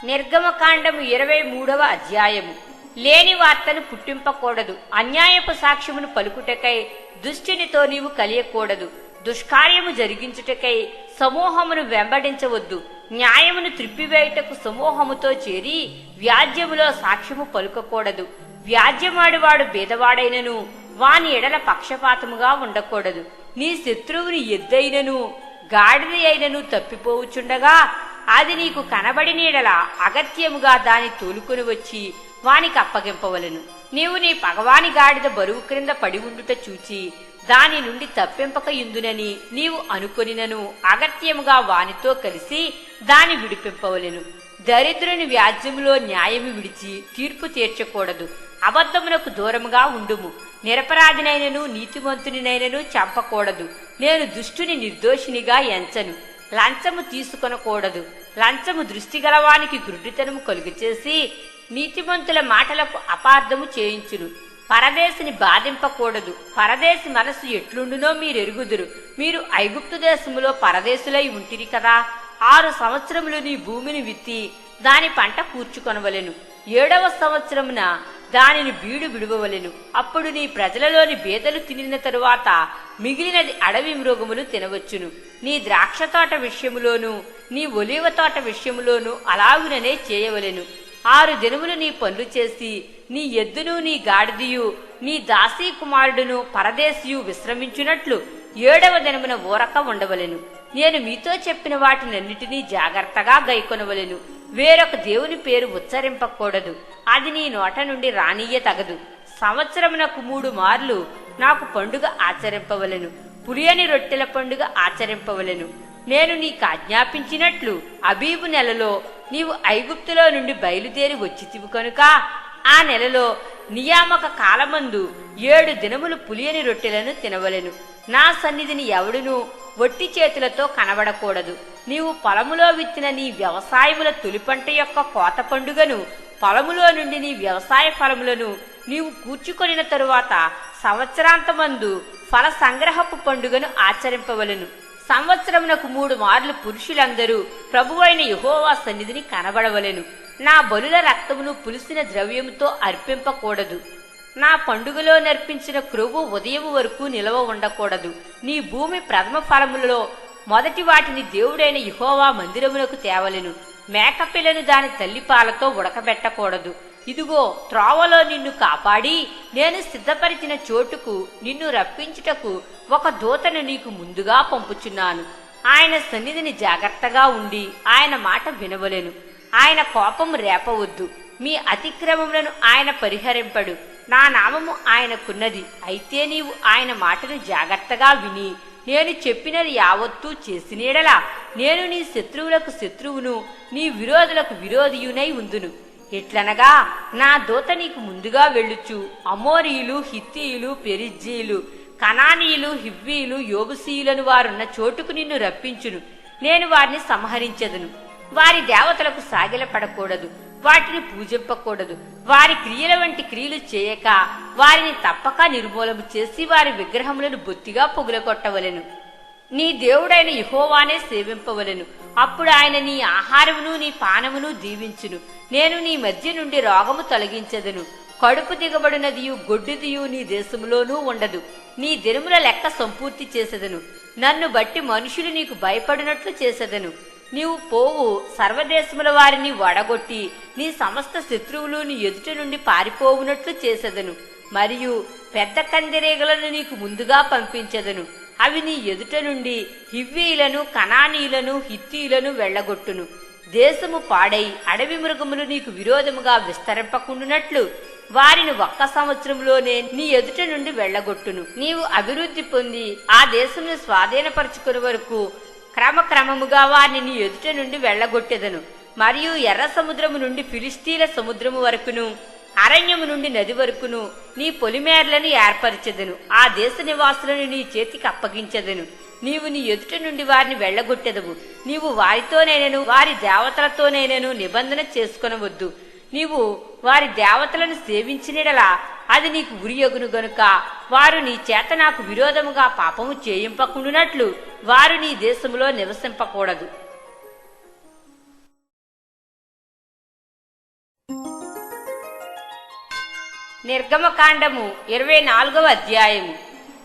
నిర్గమకాండము 23వ అధ్యాయము. లేని వార్తను పుట్టింపకూడదు. అన్యాయపు సాక్ష్యమును పలుకుటకై దుష్టునితో నీవు కలియకూడదు. దుష్కార్యము జరిగించుటకై సమూహమును వెంబడించవద్దు. న్యాయమును త్రిప్పివేయుటకు సమూహముతో చేరి వ్యాజ్యములో సాక్ష్యము పలుకకూడదు. వ్యాజ్యమాడువాడు బీదవాడైనను వాని ఎడల పక్షపాతముగా ఉండకూడదు. నీ శత్రువుని ఎద్దైనను గాడిద అయినను తప్పిపోవుచుండగా అది నీకు కనబడిన ఎడల అగత్యముగా దాని తోలుకొని వచ్చి వానికి అప్పగింపవలెను. నీవు నీ పగవాని గాడిద బరువు క్రింద పడి ఉండుట చూచి దాని నుండి తప్పింపక ఇందునని నీవు అనుకొనినను అగత్యముగా వానితో కలిసి దాని విడిపింపవలెను. దరిద్రుని వ్యాజ్యములో న్యాయము విడిచి తీర్పు తీర్చకూడదు. అబద్ధమునకు దూరముగా ఉండుము. నిరపరాధినైనను నీతిమంతునినైనను చంపకూడదు. నేను దుష్టుని నిర్దోషినిగా ఎంచను. లంచము తీసుకొనకూడదు. లంచము దృష్టి గలవానికి గుడ్డితనము కలుగచేసి నీతిమంతుల మాటలకు అపార్థము చేయించును. పరదేశిని బాధింపకూడదు. పరదేశి మనసు ఎట్లుండునో మీరెరుగుదురు. మీరు ఐగుప్తు దేశములో పరదేశులై ఉంటిరి కదా. 6 సంవత్సరములు నీ భూమిని విత్తి దాని పంట కూర్చుకొనవలెను. 7వ సంవత్సరమున దానిని బీడు విడువవలెను. అప్పుడు నీ ప్రజలలోని బేదలు తినిన తరువాత మిగిలినది అడవి మృగములు తినవచ్చును. నీ ద్రాక్ష తోట విషయములోను నీ ఒలీవ తోట విషయములోను అలాగుననే చేయవలెను. 6 దినములు నీ పనులు చేసి నీ ఎద్దును నీ గాడిదియు నీ దాసీ కుమారుడును పరదేశియు విశ్రమించున్నట్లు 7వ దినమున ఊరక ఉండవలెను. నేను మీతో చెప్పిన వాటినన్నిటినీ జాగ్రత్తగా గైకొనవలెను. వేరొక దేవుని పేరు ఉచ్చరింపకూడదు. అది నీ నోట నుండి రానియ్య తగదు. సంవత్సరమునకు 3 మార్లు నాకు పండుగ ఆచరింపవలెను. పులియని రొట్టెల పండుగ ఆచరింపవలెను. నేను నీకు ఆజ్ఞాపించినట్లు అబీబు నెలలో నీవు ఐగుప్తులో నుండి బయలుదేరి వచ్చితివి కనుక ఆ నెలలో నియామక కాలమందు 7 దినములు పులియని రొట్టెలను తినవలెను. నా సన్నిధిని ఎవడునూ ఒట్టి చేతులతో కనబడకూడదు. నీవు పొలములో విత్తిన నీ వ్యవసాయముల తొలిపంట యొక్క కోత పండుగను, పొలములో నుండి నీ వ్యవసాయ ఫలములను నీవు కూర్చుకొనిన తరువాత సంవత్సరాంతమందు ఫల సంగ్రహపు పండుగను ఆచరింపవలెను. సంవత్సరమునకు 3 మార్లు పురుషులందరూ ప్రభువైన యెహోవా సన్నిధిని కనబడవలెను. నా బలుల రక్తమును పులిసిన ద్రవ్యముతో అర్పింపకూడదు. నా పండుగలో నర్పించిన క్రొవ్వు ఉదయం వరకు నిలవ ఉండకూడదు. నీ భూమి ప్రథమ ఫలములలో మొదటి వాటిని దేవుడైన యెహోవా మందిరమునకు తేవలెను. మేకపిల్లను దాని తల్లిపాలతో ఉడకబెట్టకూడదు. ఇదిగో, త్రోవలో నిన్ను కాపాడి నేను సిద్ధపరిచిన చోటుకు నిన్ను రప్పించుటకు ఒక దూతను నీకు ముందుగా పంపుచున్నాను. ఆయన సన్నిధిని జాగ్రత్తగా ఉండి ఆయన మాట వినవలెను. ఆయన కోపము రేపవద్దు. మీ అతిక్రమములను ఆయన పరిహరింపడు. నా నామము ఆయనకున్నది. అయితే నీవు ఆయన మాటను జాగ్రత్తగా విని నేను చెప్పినది యావత్తూ చేసినీడలా నేను నీ శత్రువులకు శత్రువును, నీ విరోధులకు విరోధియునై ఉందును. ఎట్లనగా నా దూత నీకు ముందుగా వెళ్ళుచు అమోరీయులు, హిత్తీయులు, పెరిజ్జీయులు, కనానీయులు, హివ్వీయులు, యోబుసీయులను వారున్న చోటుకు నిన్ను రప్పించును. నేను వారిని సంహరించెదను. వారి దేవతలకు సాగిలపడకూడదు. వాటిని పూజింపకూడదు. వారి క్రియల వంటి క్రియలు చేయక వారిని తప్పక నిర్మూలము చేసి వారి విగ్రహములను బొత్తిగా పొగులగొట్టవలెను. నీ దేవుడైన యెహోవానే సేవింపవలెను. అప్పుడు ఆయన నీ ఆహారమును నీ పానమును దీవించును. నేను నీ మధ్య నుండి రోగము తొలగించెదను. కడుపు దిగబడినదియు గొడ్డుదియు నీ దేశములోనూ ఉండదు. నీ దినముల లెక్క సంపూర్తి చేసెదను. నన్ను బట్టి మనుషులు నీకు భయపడినట్లు చేసెదను. నీవు పోవు సర్వదేశముల వారిని వడగొట్టి నీ సమస్త శత్రువులు నీ ఎదుట నుండి పారిపోవునట్లు చేసెదను. మరియు పెద్ద కందిరీగలను నీకు ముందుగా పంపించెదను. అవి నీ ఎదుట నుండి హివ్వీయులను, కనానీయులను, హిత్తీయులను వెళ్లగొట్టును. దేశము పాడై అడవి మృగములు నీకు విరోధముగా విస్తరింపకుండునట్లు వారిని 1 సంవత్సరంలోనే నీ ఎదుట నుండి వెళ్లగొట్టును. నీవు అభివృద్ధి పొంది ఆ దేశమును స్వాధీనపరచుకునే వరకు క్రమక్రమముగా వారిని నీ ఎదుట నుండి వెళ్లగొట్టెదను. మరియు ఎర్ర సముద్రము నుండి ఫిలిస్తీన్ల సముద్రము వరకును, అరణ్యము నుండి నది వరకును నీ పొలిమేరలను ఏర్పరచెదను. ఆ దేశ నివాసులను నీ చేతికి అప్పగించెదను. నీవు నీ ఎదుట నుండి వారిని వెళ్లగొట్టెదవు. నీవు వారితోనైనను వారి దేవతలతోనైనను నిబంధన చేసుకొనవద్దు. నీవు వారి దేవతలను సేవించినడలా అది నీకు ఉరియగును గనుక వారు నీ చేత నాకు విరోధముగా పాపము చేయింపకుండునట్లు వారు నీ దేశములో నివసింపకూడదు. నిర్గమకాండము 24వ అధ్యాయము.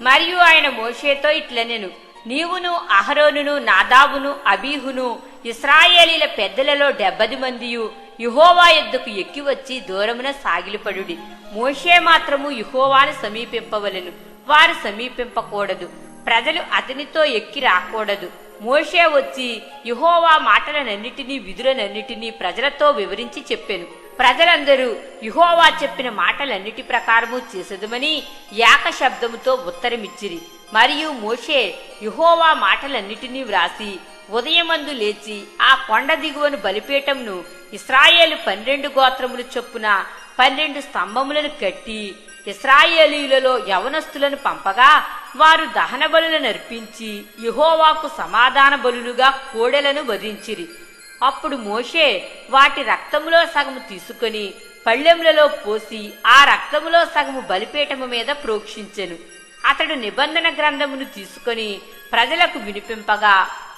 మరియు ఆయన మోషేతో ఇట్లనెను, నీవును అహరోనును నాదాబును అబీహును ఇశ్రాయేలీల పెద్దలలో 70 మందియు యెహోవా యొద్దకు ఎక్కి వచ్చి దూరమున సాగిలపడుడి. మోషే మాత్రము యెహోవాను సమీపింపవలెను, వారు సమీపింపకూడదు. ప్రజలు అతనితో ఎక్కి రాకూడదు. మోషే వచ్చి యెహోవా మాటలనన్నిటినీ విధులనన్నిటినీ ప్రజలతో వివరించి చెప్పెను. ప్రజలందరూ యెహోవా చెప్పిన మాటలన్నిటి ప్రకారము చేసెదమని ఏక శబ్దముతో ఉత్తరమిచ్చిరి. మరియు మోషే యెహోవా మాటలన్నిటినీ వ్రాసి ఉదయమందు లేచి ఆ కొండ దిగువను బలిపీఠంను ఇశ్రాయేలు 12 గోత్రములు చొప్పున 12 స్తంభములను కట్టి ఇశ్రాయేలీయులలో యవనస్తులను పంపగా వారు దహన బలులను అర్పించి యెహోవాకు సమాధాన బలులుగా కోడెలను వధించిరి. అప్పుడు మోషే వాటి రక్తములో సగము తీసుకొని పళ్ళెములలో పోసి ఆ రక్తములో సగము బలిపీఠము మీద ప్రోక్షించెను. అతడు నిబంధన గ్రంథమును తీసుకొని ప్రజలకు వినిపింపగా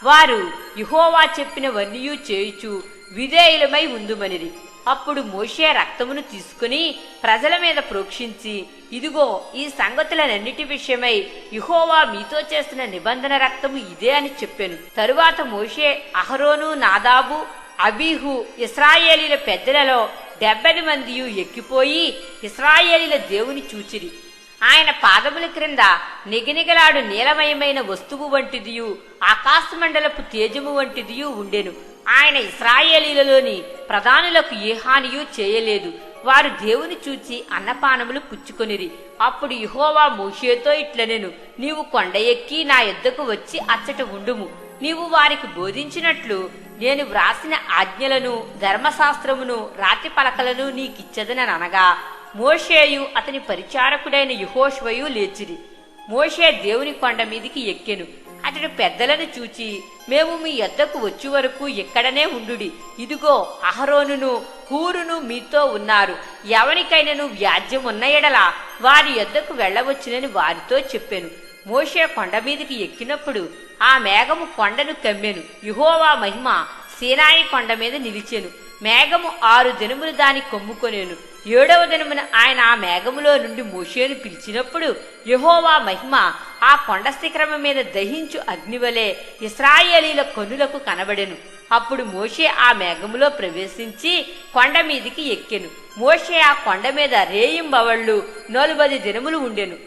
వారు యెహోవా చెప్పినవన్నీ చేయుచు విధేయులమై ఉందుమనిరి. అప్పుడు మోషే రక్తమును తీసుకుని ప్రజల మీద ప్రోక్షించి, ఇదిగో ఈ సంగతులనన్నిటి విషయమై యెహోవా మీతో చేసిన నిబంధన రక్తము ఇదే అని చెప్పెను. తరువాత మోషే అహరోను నాదాబు అబీహు ఇశ్రాయేలీల పెద్దలలో 70 మందియు ఎక్కిపోయి ఇశ్రాయేలీల దేవుని చూచిరి. ఆయన పాదముల క్రింద నిగనిగలాడు నీలమయమైన వస్తువు వంటిదియు ఆకాశమండలపు తేజము వంటిదియు ఉండెను. ఆయన ఇశ్రాయేలీలలోని ప్రధానులకు ఏ హానియూ చేయలేదు. వారు దేవుని చూచి అన్నపానములు పుచ్చుకొనిరి. అప్పుడు యెహోవా మోషేతో ఇట్లనెను, నీవు కొండ ఎక్కి నా యొద్దకు వచ్చి అచ్చట ఉండుము. నీవు వారికి బోధించినట్లు నేను వ్రాసిన ఆజ్ఞలను ధర్మశాస్త్రమును రాతి పలకలను నీకిచ్చదననగా మోషేయు అతని పరిచారకుడైన యెహోషువయు లేచిరి. మోషే దేవుని కొండ మీదికి ఎక్కెను. అతడు పెద్దలను చూచి, మేము మీ యొద్దకు వచ్చి వరకు ఇక్కడనే ఉండుడి. ఇదిగో అహరోనును హూరును మీతో ఉన్నారు. ఎవరికైనాను వ్యాజ్యం ఉన్న ఎడల వారి యొద్దకు వెళ్ళవచ్చునని వారితో చెప్పెను. మోషే కొండ మీదికి ఎక్కినప్పుడు ఆ మేఘము కొండను కమ్మెను. యెహోవా మహిమ సీనాయి కొండ మీద నిలిచెను. మేఘము 6 దినములు దాని కమ్ముకొనేను. 7వ దినమున ఆయన ఆ మేఘములో నుండి మోషేను పిలిచినప్పుడు యెహోవా మహిమ ఆ కొండ శిఖరము మీద దహించు అగ్నివలే ఇశ్రాయేలీల కన్నులకు కనబడెను. అప్పుడు మోషే ఆ మేఘములో ప్రవేశించి కొండ మీదికి ఎక్కెను. మోషే ఆ కొండ మీద రేయింబవళ్ళు 40 దినములు ఉండెను.